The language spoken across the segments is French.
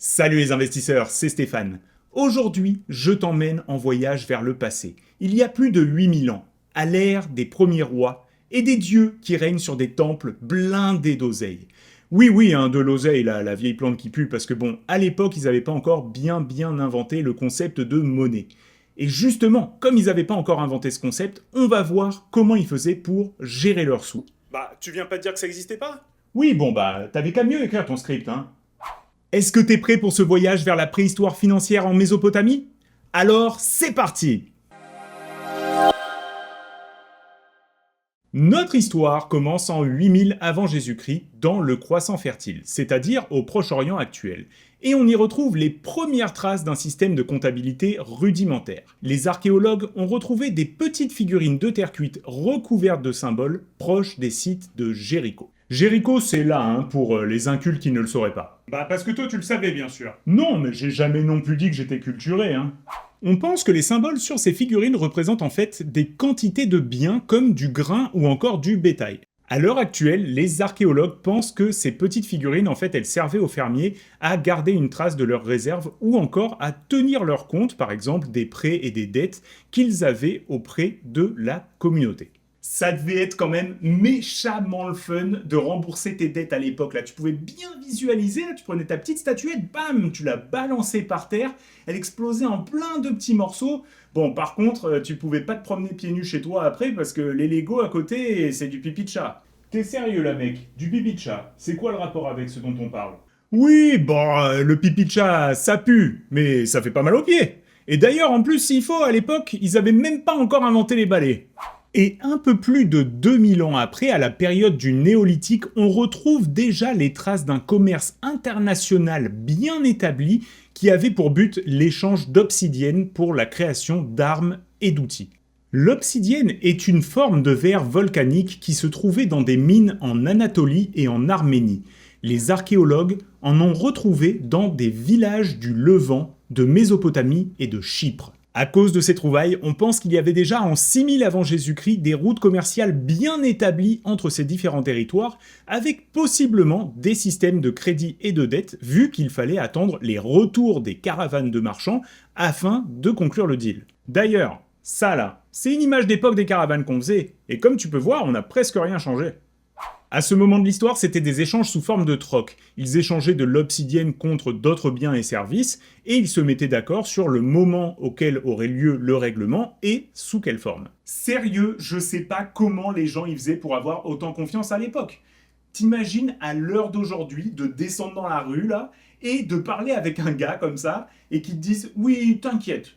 Salut les investisseurs, c'est Stéphane. Aujourd'hui, je t'emmène en voyage vers le passé. Il y a plus de 8000 ans, à l'ère des premiers rois et des dieux qui règnent sur des temples blindés d'oseille. Oui, hein, de l'oseille, la vieille plante qui pue, parce que bon, à l'époque, ils n'avaient pas encore bien inventé le concept de monnaie. Et justement, comme ils n'avaient pas encore inventé ce concept, on va voir comment ils faisaient pour gérer leurs sous. Bah, tu viens pas de dire que ça existait pas? Oui, bon t'avais qu'à mieux écrire ton script, hein. Est-ce que t'es prêt pour ce voyage vers la préhistoire financière en Mésopotamie? Alors, c'est parti! Notre histoire commence en 8000 avant Jésus-Christ dans le Croissant fertile, c'est-à-dire au Proche-Orient actuel. Et on y retrouve les premières traces d'un système de comptabilité rudimentaire. Les archéologues ont retrouvé des petites figurines de terre cuite recouvertes de symboles proches des sites de Jéricho. Jéricho, c'est là, hein, pour les incultes qui ne le sauraient pas. Bah, parce que toi, tu le savais, bien sûr. Non, mais j'ai jamais non plus dit que j'étais culturé, hein. On pense que les symboles sur ces figurines représentent en fait des quantités de biens comme du grain ou encore du bétail. À l'heure actuelle, les archéologues pensent que ces petites figurines, en fait, elles servaient aux fermiers à garder une trace de leurs réserves ou encore à tenir leur compte, par exemple, des prêts et des dettes qu'ils avaient auprès de la communauté. Ça devait être quand même méchamment le fun de rembourser tes dettes à l'époque. Là, tu pouvais bien visualiser, là, tu prenais ta petite statuette, bam, tu la balançais par terre, elle explosait en plein de petits morceaux. Bon, par contre, tu pouvais pas te promener pieds nus chez toi après parce que les Lego à côté, c'est du pipi de chat. T'es sérieux là, mec? Du pipi de chat, c'est quoi le rapport avec ce dont on parle? Oui, bon, le pipi de chat, ça pue, mais ça fait pas mal aux pieds. Et d'ailleurs, en plus, s'il faut, à l'époque, ils avaient même pas encore inventé les balais. Et un peu plus de 2000 ans après, à la période du néolithique, on retrouve déjà les traces d'un commerce international bien établi qui avait pour but l'échange d'obsidienne pour la création d'armes et d'outils. L'obsidienne est une forme de verre volcanique qui se trouvait dans des mines en Anatolie et en Arménie. Les archéologues en ont retrouvé dans des villages du Levant, de Mésopotamie et de Chypre. À cause de ces trouvailles, on pense qu'il y avait déjà en 6000 avant Jésus-Christ des routes commerciales bien établies entre ces différents territoires, avec possiblement des systèmes de crédit et de dette, vu qu'il fallait attendre les retours des caravanes de marchands afin de conclure le deal. D'ailleurs, ça là, c'est une image d'époque des caravanes qu'on faisait, et comme tu peux voir, on n'a presque rien changé. À ce moment de l'histoire, c'était des échanges sous forme de troc. Ils échangeaient de l'obsidienne contre d'autres biens et services, et ils se mettaient d'accord sur le moment auquel aurait lieu le règlement et sous quelle forme. Sérieux, je sais pas comment les gens y faisaient pour avoir autant confiance à l'époque. T'imagines à l'heure d'aujourd'hui de descendre dans la rue là, et de parler avec un gars comme ça, et qui te dise « Oui, t'inquiète,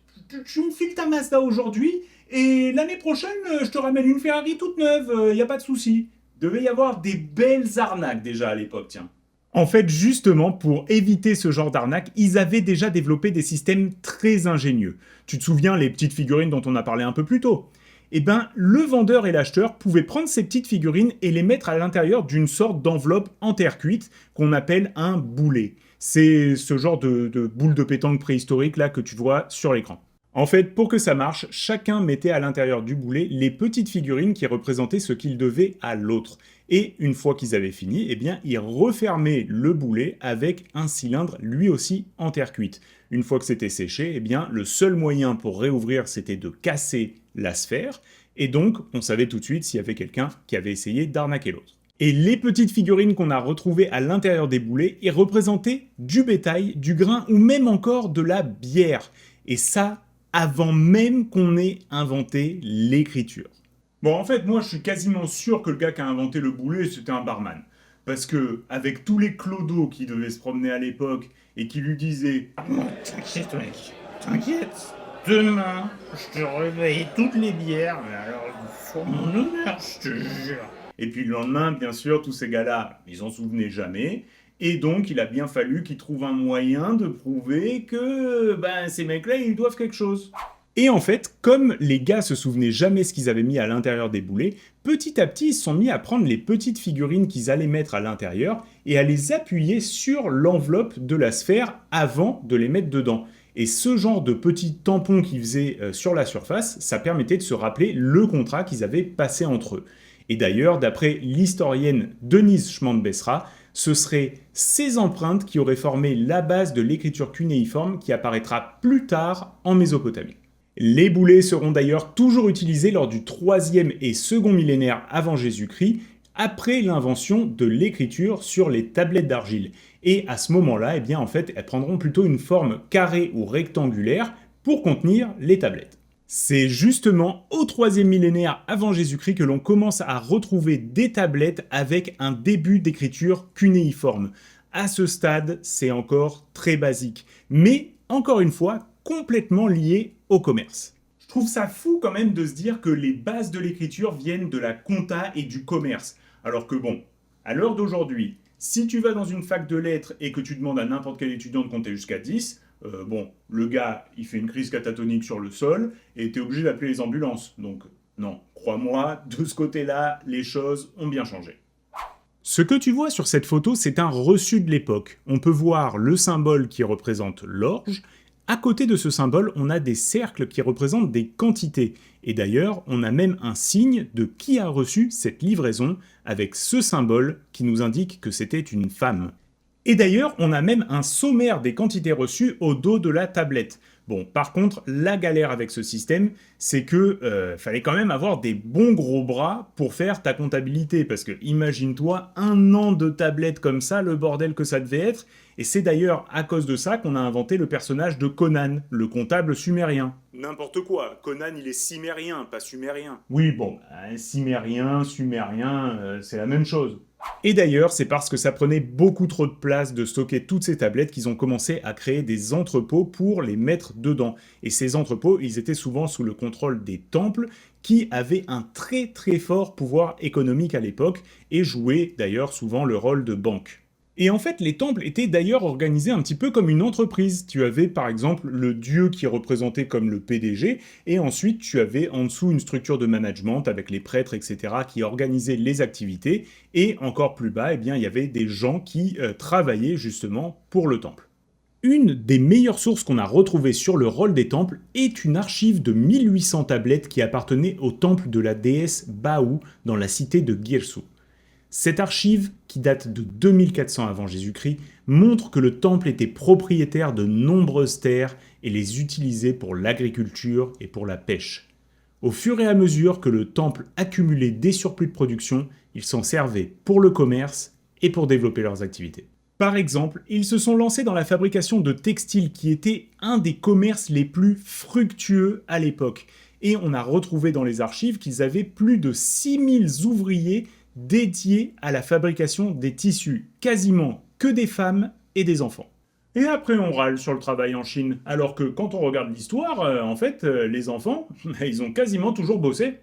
tu me files ta Mazda aujourd'hui, et l'année prochaine, je te ramène une Ferrari toute neuve, y a pas de souci. » Devait y avoir des belles arnaques déjà à l'époque, tiens. En fait, justement, pour éviter ce genre d'arnaque, ils avaient déjà développé des systèmes très ingénieux. Tu te souviens les petites figurines dont on a parlé un peu plus tôt? Eh ben, le vendeur et l'acheteur pouvaient prendre ces petites figurines et les mettre à l'intérieur d'une sorte d'enveloppe en terre cuite qu'on appelle un boulet. C'est ce genre de boule de pétanque préhistorique là que tu vois sur l'écran. En fait, pour que ça marche, chacun mettait à l'intérieur du boulet les petites figurines qui représentaient ce qu'ils devaient à l'autre. Et une fois qu'ils avaient fini, eh bien, ils refermaient le boulet avec un cylindre lui aussi en terre cuite. Une fois que c'était séché, eh bien, le seul moyen pour réouvrir, c'était de casser la sphère. Et donc, on savait tout de suite s'il y avait quelqu'un qui avait essayé d'arnaquer l'autre. Et les petites figurines qu'on a retrouvées à l'intérieur des boulets, ils représentaient du bétail, du grain ou même encore de la bière. Et ça, avant même qu'on ait inventé l'écriture. Bon, en fait, moi, je suis quasiment sûr que le gars qui a inventé le boulet, c'était un barman. Parce que, avec tous les clodos qui devaient se promener à l'époque et qui lui disaient « T'inquiète, mec, t'inquiète, demain, je te réveille toutes les bières, mais alors, sur mon honneur, je te jure. » Et puis le lendemain, bien sûr, tous ces gars-là, ils s'en souvenaient jamais. Et donc, il a bien fallu qu'ils trouvent un moyen de prouver que ces mecs-là, ils doivent quelque chose. Et en fait, comme les gars se souvenaient jamais ce qu'ils avaient mis à l'intérieur des boulets, petit à petit, ils se sont mis à prendre les petites figurines qu'ils allaient mettre à l'intérieur et à les appuyer sur l'enveloppe de la sphère avant de les mettre dedans. Et ce genre de petits tampons qu'ils faisaient sur la surface, ça permettait de se rappeler le contrat qu'ils avaient passé entre eux. Et d'ailleurs, d'après l'historienne Denise Schmand-Bessera, ce seraient ces empreintes qui auraient formé la base de l'écriture cunéiforme qui apparaîtra plus tard en Mésopotamie. Les boulets seront d'ailleurs toujours utilisés lors du 3e et second millénaire avant Jésus-Christ, après l'invention de l'écriture sur les tablettes d'argile. Et à ce moment-là, eh bien, en fait, elles prendront plutôt une forme carrée ou rectangulaire pour contenir les tablettes. C'est justement au 3e millénaire avant Jésus-Christ que l'on commence à retrouver des tablettes avec un début d'écriture cunéiforme. À ce stade, c'est encore très basique, mais encore une fois, complètement lié au commerce. Je trouve ça fou quand même de se dire que les bases de l'écriture viennent de la compta et du commerce. Alors que bon, à l'heure d'aujourd'hui, si tu vas dans une fac de lettres et que tu demandes à n'importe quel étudiant de compter jusqu'à 10, le gars, il fait une crise catatonique sur le sol et t'es obligé d'appeler les ambulances. Donc non, crois-moi, de ce côté-là, les choses ont bien changé. Ce que tu vois sur cette photo, c'est un reçu de l'époque. On peut voir le symbole qui représente l'orge. À côté de ce symbole, on a des cercles qui représentent des quantités. Et d'ailleurs, on a même un signe de qui a reçu cette livraison avec ce symbole qui nous indique que c'était une femme. Et d'ailleurs, on a même un sommaire des quantités reçues au dos de la tablette. Bon, par contre, la galère avec ce système, c'est que fallait quand même avoir des bons gros bras pour faire ta comptabilité, parce que imagine-toi un an de tablette comme ça, le bordel que ça devait être, et c'est d'ailleurs à cause de ça qu'on a inventé le personnage de Conan, le comptable sumérien. N'importe quoi, Conan il est cimérien, pas sumérien. Oui, bon, cimérien, sumérien, c'est la même chose. Et d'ailleurs, c'est parce que ça prenait beaucoup trop de place de stocker toutes ces tablettes qu'ils ont commencé à créer des entrepôts pour les mettre dedans. Et ces entrepôts, ils étaient souvent sous le contrôle des temples, qui avaient un très très fort pouvoir économique à l'époque, et jouaient d'ailleurs souvent le rôle de banque. Et en fait, les temples étaient d'ailleurs organisés un petit peu comme une entreprise. Tu avais par exemple le dieu qui est représenté comme le PDG, et ensuite tu avais en dessous une structure de management avec les prêtres, etc., qui organisaient les activités, et encore plus bas, eh bien, il y avait des gens qui travaillaient justement pour le temple. Une des meilleures sources qu'on a retrouvées sur le rôle des temples est une archive de 1800 tablettes qui appartenait au temple de la déesse Baou dans la cité de Girsu. Cette archive, qui date de 2400 avant Jésus-Christ, montre que le temple était propriétaire de nombreuses terres et les utilisait pour l'agriculture et pour la pêche. Au fur et à mesure que le temple accumulait des surplus de production, ils s'en servaient pour le commerce et pour développer leurs activités. Par exemple, ils se sont lancés dans la fabrication de textiles qui était un des commerces les plus fructueux à l'époque. Et on a retrouvé dans les archives qu'ils avaient plus de 6000 ouvriers dédiés à la fabrication des tissus, quasiment que des femmes et des enfants. Et après on râle sur le travail en Chine, alors que quand on regarde l'histoire, en fait, les enfants, ils ont quasiment toujours bossé.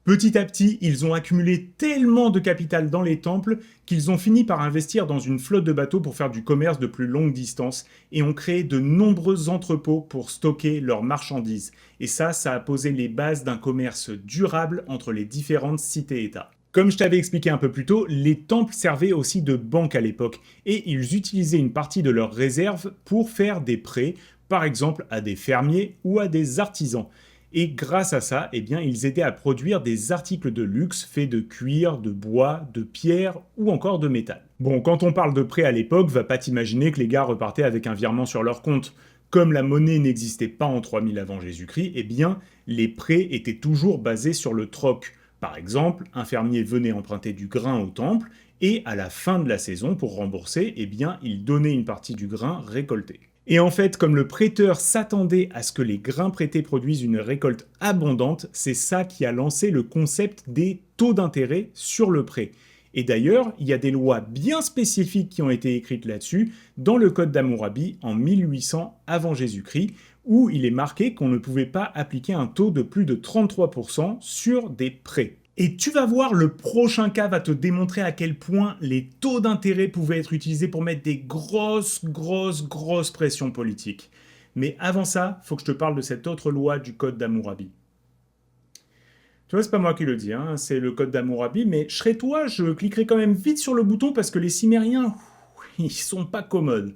Petit à petit, ils ont accumulé tellement de capital dans les temples qu'ils ont fini par investir dans une flotte de bateaux pour faire du commerce de plus longue distance et ont créé de nombreux entrepôts pour stocker leurs marchandises. Et ça a posé les bases d'un commerce durable entre les différentes cités-États. Comme je t'avais expliqué un peu plus tôt, les temples servaient aussi de banque à l'époque, et ils utilisaient une partie de leurs réserves pour faire des prêts, par exemple à des fermiers ou à des artisans. Et grâce à ça, eh bien, ils aidaient à produire des articles de luxe faits de cuir, de bois, de pierre ou encore de métal. Bon, quand on parle de prêts à l'époque, va pas t'imaginer que les gars repartaient avec un virement sur leur compte. Comme la monnaie n'existait pas en 3000 avant Jésus-Christ, eh bien, les prêts étaient toujours basés sur le troc. Par exemple, un fermier venait emprunter du grain au temple, et à la fin de la saison, pour rembourser, eh bien, il donnait une partie du grain récolté. Et en fait, comme le prêteur s'attendait à ce que les grains prêtés produisent une récolte abondante, c'est ça qui a lancé le concept des taux d'intérêt sur le prêt. Et d'ailleurs, il y a des lois bien spécifiques qui ont été écrites là-dessus dans le Code d'Hammurabi en 1800 avant Jésus-Christ, où il est marqué qu'on ne pouvait pas appliquer un taux de plus de 33% sur des prêts. Et tu vas voir, le prochain cas va te démontrer à quel point les taux d'intérêt pouvaient être utilisés pour mettre des grosses pressions politiques. Mais avant ça, faut que je te parle de cette autre loi du Code d'Hammurabi. Tu vois, c'est pas moi qui le dis, hein, c'est le Code d'Hammurabi, mais je serais toi, je cliquerais quand même vite sur le bouton parce que les Cimériens, ils sont pas commodes.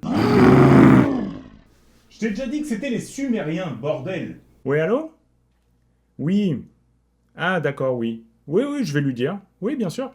Je t'ai déjà dit que c'était les Sumériens, bordel. Oui, allô? Oui. Ah, d'accord, oui. Oui, je vais lui dire. Oui, bien sûr.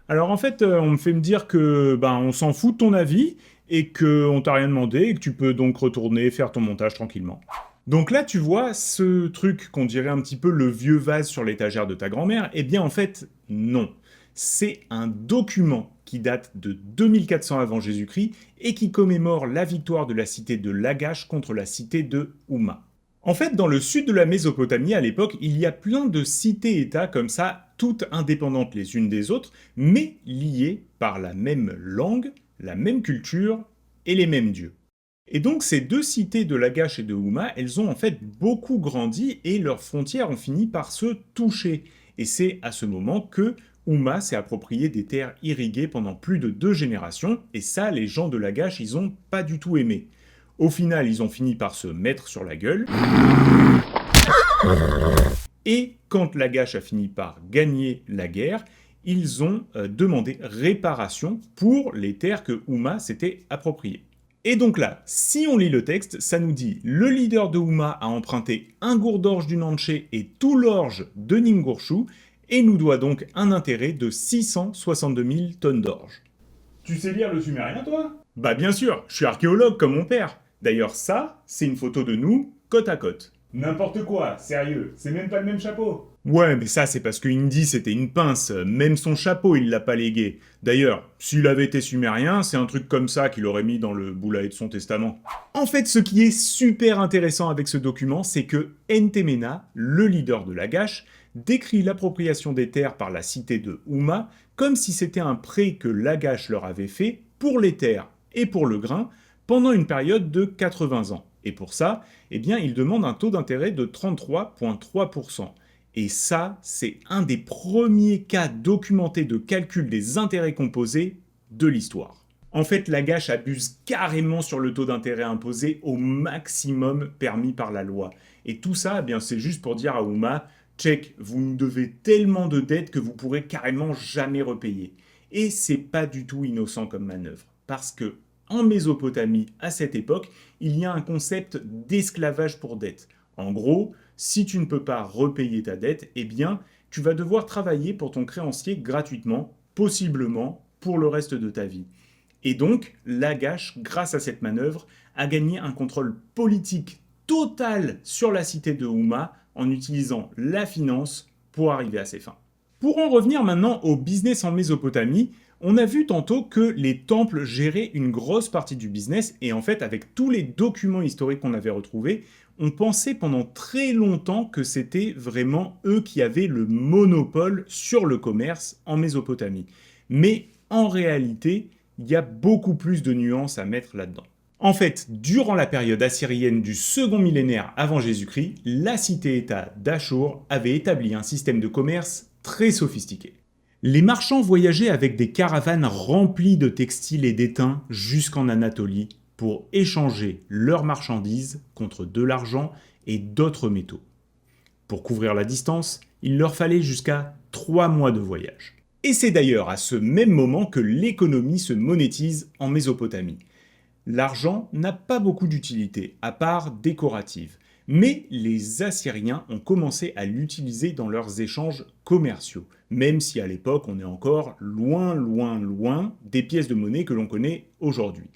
Alors en fait, on me fait me dire que on s'en fout de ton avis et qu'on t'a rien demandé et que tu peux donc retourner faire ton montage tranquillement. Donc là, tu vois, ce truc qu'on dirait un petit peu le vieux vase sur l'étagère de ta grand-mère, eh bien en fait, non. C'est un document qui date de 2400 avant Jésus-Christ et qui commémore la victoire de la cité de Lagash contre la cité de Houma. En fait, dans le sud de la Mésopotamie, à l'époque, il y a plein de cités-États comme ça, toutes indépendantes les unes des autres, mais liées par la même langue, la même culture et les mêmes dieux. Et donc ces deux cités de Lagash et de Houma, elles ont en fait beaucoup grandi et leurs frontières ont fini par se toucher. Et c'est à ce moment que Houma s'est approprié des terres irriguées pendant plus de 2 générations, et ça, les gens de Lagash, ils ont pas du tout aimé. Au final, ils ont fini par se mettre sur la gueule. Et quand Lagash a fini par gagner la guerre, ils ont demandé réparation pour les terres que Houma s'était appropriées. Et donc là, si on lit le texte, ça nous dit « Le leader de Houma a emprunté un gourd d'orge du Nanché et tout l'orge de Ningurchu et nous doit donc un intérêt de 662 000 tonnes d'orge. » Tu sais lire le sumérien, toi? Bah bien sûr, je suis archéologue comme mon père. D'ailleurs ça, c'est une photo de nous, côte à côte. N'importe quoi, sérieux, c'est même pas le même chapeau. Ouais, mais ça c'est parce que Indy c'était une pince, même son chapeau il l'a pas légué. D'ailleurs, s'il avait été sumérien, c'est un truc comme ça qu'il aurait mis dans le boulaï de son testament. En fait, ce qui est super intéressant avec ce document, c'est que Entemena, le leader de Lagash, décrit l'appropriation des terres par la cité de Houma comme si c'était un prêt que Lagash leur avait fait pour les terres et pour le grain pendant une période de 80 ans. Et pour ça, eh bien, il demande un taux d'intérêt de 33,3%. Et ça, c'est un des premiers cas documentés de calcul des intérêts composés de l'histoire. En fait, Lagash abuse carrément sur le taux d'intérêt imposé au maximum permis par la loi. Et tout ça, eh bien, c'est juste pour dire à Houma, check, vous nous devez tellement de dettes que vous pourrez carrément jamais repayer. Et c'est pas du tout innocent comme manœuvre. Parce que, en Mésopotamie, à cette époque, il y a un concept d'esclavage pour dette. En gros, si tu ne peux pas repayer ta dette, eh bien, tu vas devoir travailler pour ton créancier gratuitement, possiblement pour le reste de ta vie. Et donc, Lagash, grâce à cette manœuvre, a gagné un contrôle politique total sur la cité de Houma en utilisant la finance pour arriver à ses fins. Pour en revenir maintenant au business en Mésopotamie, on a vu tantôt que les temples géraient une grosse partie du business et en fait avec tous les documents historiques qu'on avait retrouvés, on pensait pendant très longtemps que c'était vraiment eux qui avaient le monopole sur le commerce en Mésopotamie. Mais en réalité, il y a beaucoup plus de nuances à mettre là-dedans. En fait, durant la période assyrienne du second millénaire avant Jésus-Christ, la cité-État d'Achour avait établi un système de commerce très sophistiqué. Les marchands voyageaient avec des caravanes remplies de textiles et d'étain jusqu'en Anatolie pour échanger leurs marchandises contre de l'argent et d'autres métaux. Pour couvrir la distance, il leur fallait jusqu'à 3 mois de voyage. Et c'est d'ailleurs à ce même moment que l'économie se monétise en Mésopotamie. L'argent n'a pas beaucoup d'utilité, à part décorative, mais les Assyriens ont commencé à l'utiliser dans leurs échanges commerciaux, même si à l'époque on est encore loin des pièces de monnaie que l'on connaît aujourd'hui.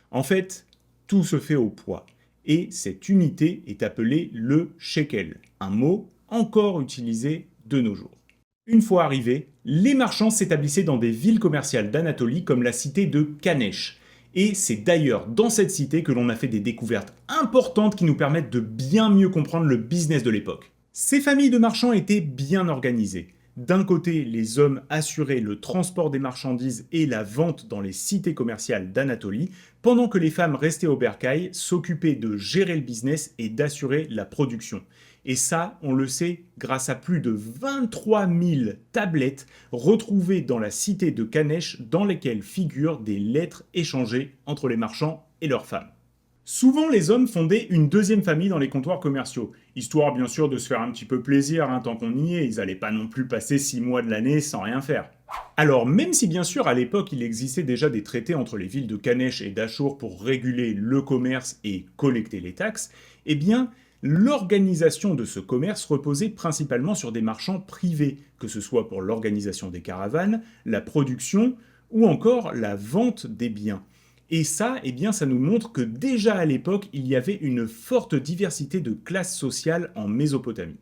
En fait, tout se fait au poids, et cette unité est appelée le shekel, un mot encore utilisé de nos jours. Une fois arrivés, les marchands s'établissaient dans des villes commerciales d'Anatolie comme la cité de Kanesh. Et c'est d'ailleurs dans cette cité que l'on a fait des découvertes importantes qui nous permettent de bien mieux comprendre le business de l'époque. Ces familles de marchands étaient bien organisées. D'un côté, les hommes assuraient le transport des marchandises et la vente dans les cités commerciales d'Anatolie, pendant que les femmes restées au bercail s'occupaient de gérer le business et d'assurer la production. Et ça, on le sait grâce à plus de 23 000 tablettes retrouvées dans la cité de Kanesh dans lesquelles figurent des lettres échangées entre les marchands et leurs femmes. Souvent, les hommes fondaient une deuxième famille dans les comptoirs commerciaux, histoire bien sûr de se faire un petit peu plaisir tant qu'on y est, ils n'allaient pas non plus passer 6 mois de l'année sans rien faire. Alors même si bien sûr à l'époque il existait déjà des traités entre les villes de Kanesh et d'Achour pour réguler le commerce et collecter les taxes, eh bien L'organisation de ce commerce reposait principalement sur des marchands privés, que ce soit pour l'organisation des caravanes, la production ou encore la vente des biens. Et ça, eh bien, ça nous montre que déjà à l'époque, il y avait une forte diversité de classes sociales en Mésopotamie.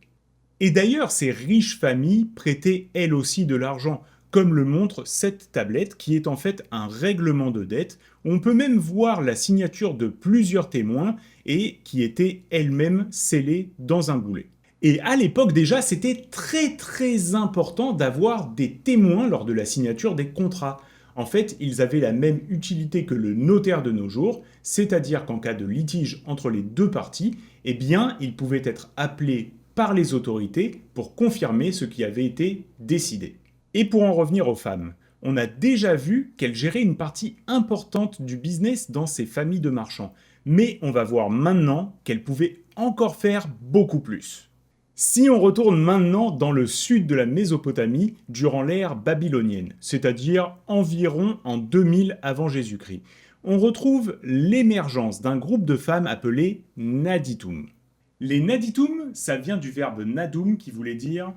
Et d'ailleurs, ces riches familles prêtaient elles aussi de l'argent, comme le montre cette tablette qui est en fait un règlement de dette. On peut même voir la signature de plusieurs témoins et qui était elle-même scellée dans un boulet. Et à l'époque déjà, c'était très important d'avoir des témoins lors de la signature des contrats. En fait, ils avaient la même utilité que le notaire de nos jours, c'est-à-dire qu'en cas de litige entre les deux parties, eh bien, ils pouvaient être appelés par les autorités pour confirmer ce qui avait été décidé. Et pour en revenir aux femmes, on a déjà vu qu'elles géraient une partie importante du business dans ces familles de marchands, mais on va voir maintenant qu'elles pouvaient encore faire beaucoup plus. Si on retourne maintenant dans le sud de la Mésopotamie durant l'ère babylonienne, c'est-à-dire environ en 2000 avant Jésus-Christ, on retrouve l'émergence d'un groupe de femmes appelées Naditum. Les Naditum, ça vient du verbe nadum qui voulait dire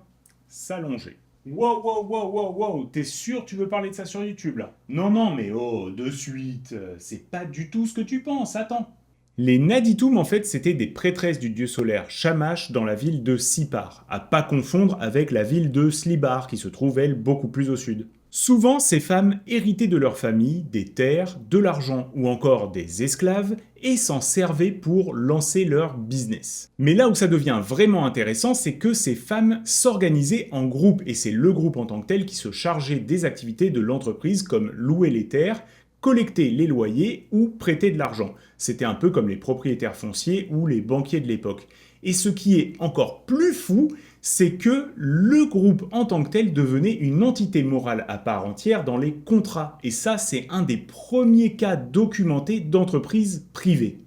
s'allonger. Wow, t'es sûr tu veux parler de ça sur YouTube là? Non, mais oh, de suite, c'est pas du tout ce que tu penses, attends. Les Naditum, en fait, c'étaient des prêtresses du dieu solaire Shamash dans la ville de Sippar, à pas confondre avec la ville de Slibar, qui se trouve, elle, beaucoup plus au sud. Souvent, ces femmes héritaient de leur famille, des terres, de l'argent ou encore des esclaves, et s'en servaient pour lancer leur business. Mais là où ça devient vraiment intéressant, c'est que ces femmes s'organisaient en groupe, et c'est le groupe en tant que tel qui se chargeait des activités de l'entreprise comme louer les terres, collecter les loyers ou prêter de l'argent. C'était un peu comme les propriétaires fonciers ou les banquiers de l'époque. Et ce qui est encore plus fou, c'est que le groupe en tant que tel devenait une entité morale à part entière dans les contrats. Et ça, c'est un des premiers cas documentés d'entreprises privées.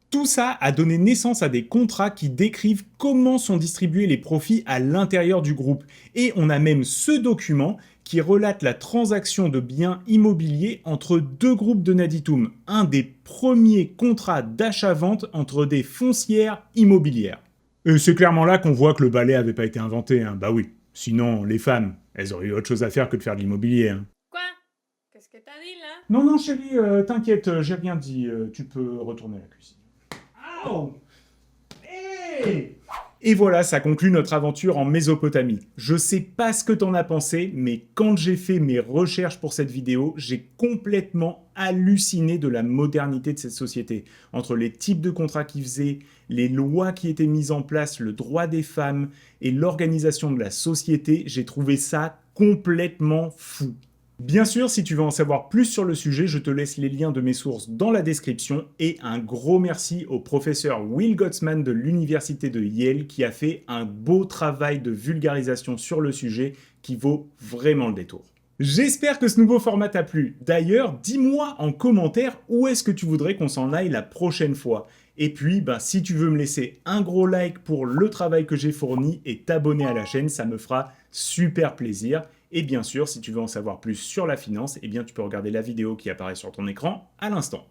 Tout ça a donné naissance à des contrats qui décrivent comment sont distribués les profits à l'intérieur du groupe. Et on a même ce document qui relate la transaction de biens immobiliers entre deux groupes de Naditum, un des premiers contrats d'achat-vente entre des foncières immobilières. Et c'est clairement là qu'on voit que le balai avait pas été inventé, hein. Bah oui, sinon les femmes, elles auraient eu autre chose à faire que de faire de l'immobilier, hein. Quoi? Qu'est-ce que t'as dit là? Non chérie, t'inquiète, j'ai rien dit, tu peux retourner à la cuisine. Ow! Hey! Et voilà, ça conclut notre aventure en Mésopotamie. Je sais pas ce que t'en as pensé, mais quand j'ai fait mes recherches pour cette vidéo, j'ai complètement halluciné de la modernité de cette société. Entre les types de contrats qu'ils faisaient, les lois qui étaient mises en place, le droit des femmes et l'organisation de la société, j'ai trouvé ça complètement fou. Bien sûr, si tu veux en savoir plus sur le sujet, je te laisse les liens de mes sources dans la description et un gros merci au professeur Will Gottsman de l'université de Yale qui a fait un beau travail de vulgarisation sur le sujet qui vaut vraiment le détour. J'espère que ce nouveau format t'a plu. D'ailleurs, dis-moi en commentaire où est-ce que tu voudrais qu'on s'en aille la prochaine fois. Et puis, si tu veux me laisser un gros like pour le travail que j'ai fourni et t'abonner à la chaîne, ça me fera super plaisir. Et bien sûr, si tu veux en savoir plus sur la finance, eh bien tu peux regarder la vidéo qui apparaît sur ton écran à l'instant.